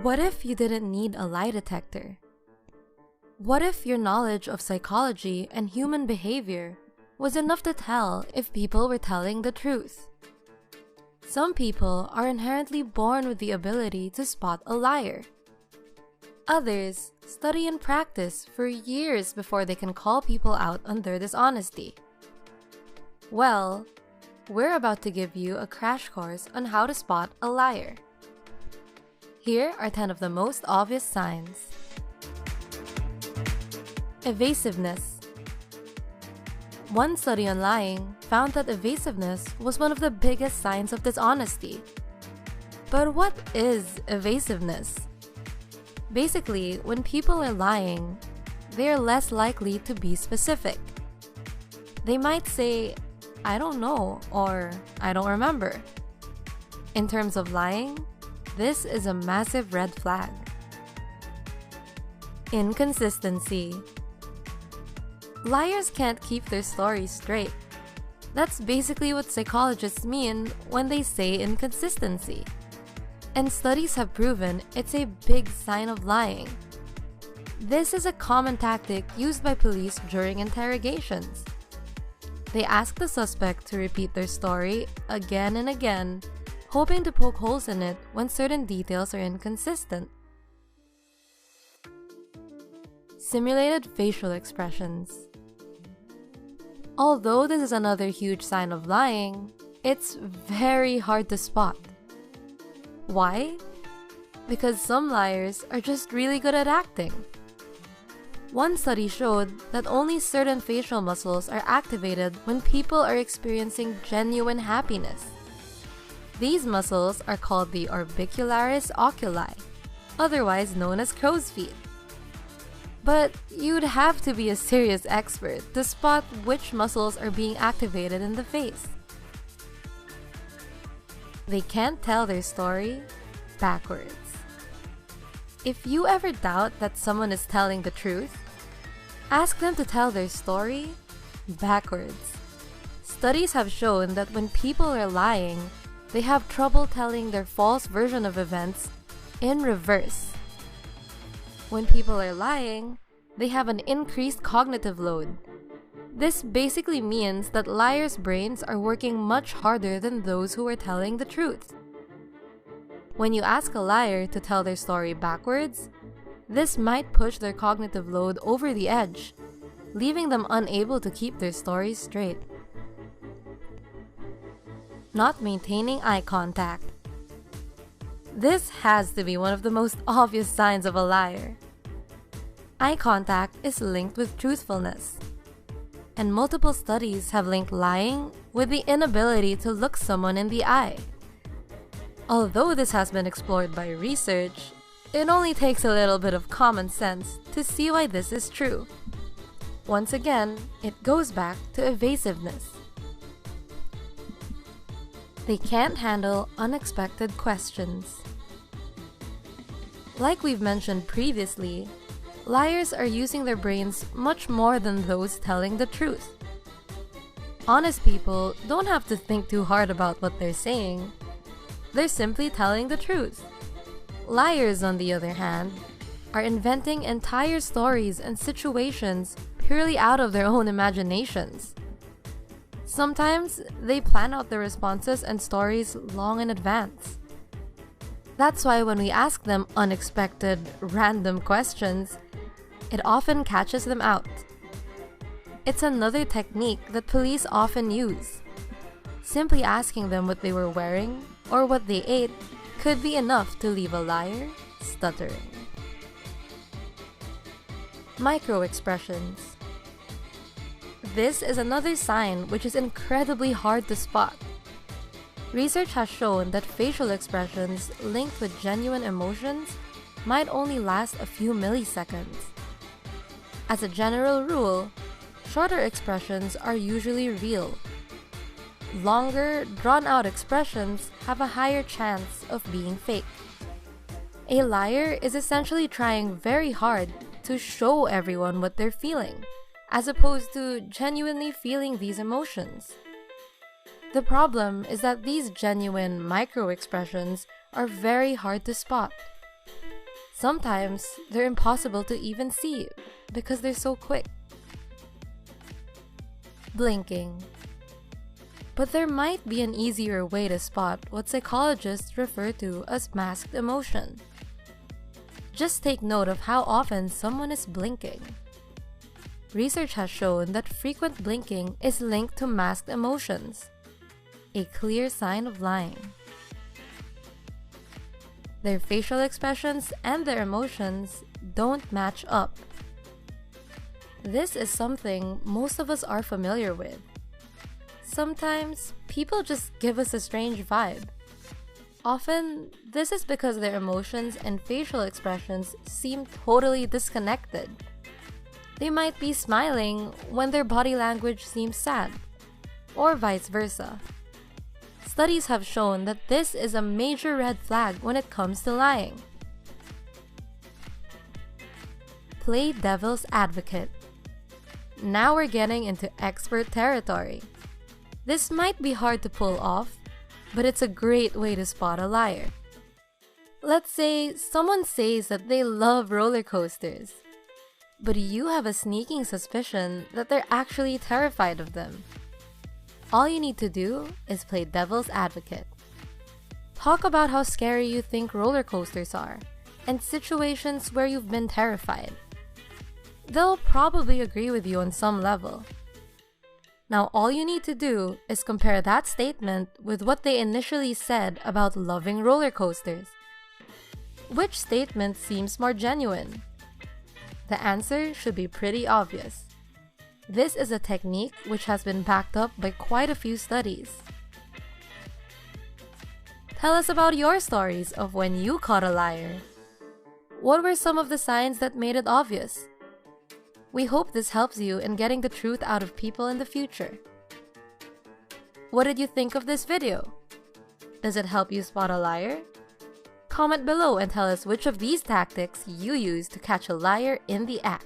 What if you didn't need a lie detector? What if your knowledge of psychology and human behavior was enough to tell if people were telling the truth? Some people are inherently born with the ability to spot a liar. Others study and practice for years before they can call people out on their dishonesty. Well, we're about to give you a crash course on how to spot a liar. Here are 10 of the most obvious signs. Evasiveness. One study on lying found that evasiveness was one of the biggest signs of dishonesty. But what is evasiveness? Basically, when people are lying, they are less likely to be specific. They might say, "I don't know," or "I don't remember." In terms of lying, this is a massive red flag. Inconsistency. Liars can't keep their stories straight. That's basically what psychologists mean when they say inconsistency. And studies have proven it's a big sign of lying. This is a common tactic used by police during interrogations. They ask the suspect to repeat their story again and again, hoping to poke holes in it when certain details are inconsistent. Simulated facial expressions. Although this is another huge sign of lying, it's very hard to spot. Why? Because some liars are just really good at acting. One study showed that only certain facial muscles are activated when people are experiencing genuine happiness. These muscles are called the orbicularis oculi, otherwise known as crow's feet. But you'd have to be a serious expert to spot which muscles are being activated in the face. They can't tell their story backwards. If you ever doubt that someone is telling the truth, ask them to tell their story backwards. Studies have shown that when people are lying, they have trouble telling their false version of events in reverse. When people are lying, they have an increased cognitive load. This basically means that liars' brains are working much harder than those who are telling the truth. When you ask a liar to tell their story backwards, this might push their cognitive load over the edge, leaving them unable to keep their stories straight. Not maintaining eye contact. This has to be one of the most obvious signs of a liar. Eye contact is linked with truthfulness, and multiple studies have linked lying with the inability to look someone in the eye. Although this has been explored by research, it only takes a little bit of common sense to see why this is true. Once again, it goes back to evasiveness. They can't handle unexpected questions. Like we've mentioned previously, liars are using their brains much more than those telling the truth. Honest people don't have to think too hard about what they're saying. They're simply telling the truth. Liars, on the other hand, are inventing entire stories and situations purely out of their own imaginations. Sometimes they plan out their responses and stories long in advance. That's why when we ask them unexpected, random questions, it often catches them out. It's another technique that police often use. Simply asking them what they were wearing or what they ate could be enough to leave a liar stuttering. Micro-expressions. This is another sign which is incredibly hard to spot. Research has shown that facial expressions linked with genuine emotions might only last a few milliseconds. As a general rule, shorter expressions are usually real. Longer, drawn-out expressions have a higher chance of being fake. A liar is essentially trying very hard to show everyone what they're feeling, as opposed to genuinely feeling these emotions. The problem is that these genuine micro-expressions are very hard to spot. Sometimes they're impossible to even see because they're so quick. Blinking. But there might be an easier way to spot what psychologists refer to as masked emotion. Just take note of how often someone is blinking. Research has shown that frequent blinking is linked to masked emotions, a clear sign of lying. Their facial expressions and their emotions don't match up. This is something most of us are familiar with. Sometimes, people just give us a strange vibe. Often, this is because their emotions and facial expressions seem totally disconnected. They might be smiling when their body language seems sad, or vice versa. Studies have shown that this is a major red flag when it comes to lying. Play devil's advocate. Now we're getting into expert territory. This might be hard to pull off, but it's a great way to spot a liar. Let's say someone says that they love roller coasters, but you have a sneaking suspicion that they're actually terrified of them. All you need to do is play devil's advocate. Talk about how scary you think roller coasters are, and situations where you've been terrified. They'll probably agree with you on some level. Now all you need to do is compare that statement with what they initially said about loving roller coasters. Which statement seems more genuine? The answer should be pretty obvious. This is a technique which has been backed up by quite a few studies. Tell us about your stories of when you caught a liar. What were some of the signs that made it obvious? We hope this helps you in getting the truth out of people in the future. What did you think of this video? Does it help you spot a liar? Comment below and tell us which of these tactics you use to catch a liar in the act.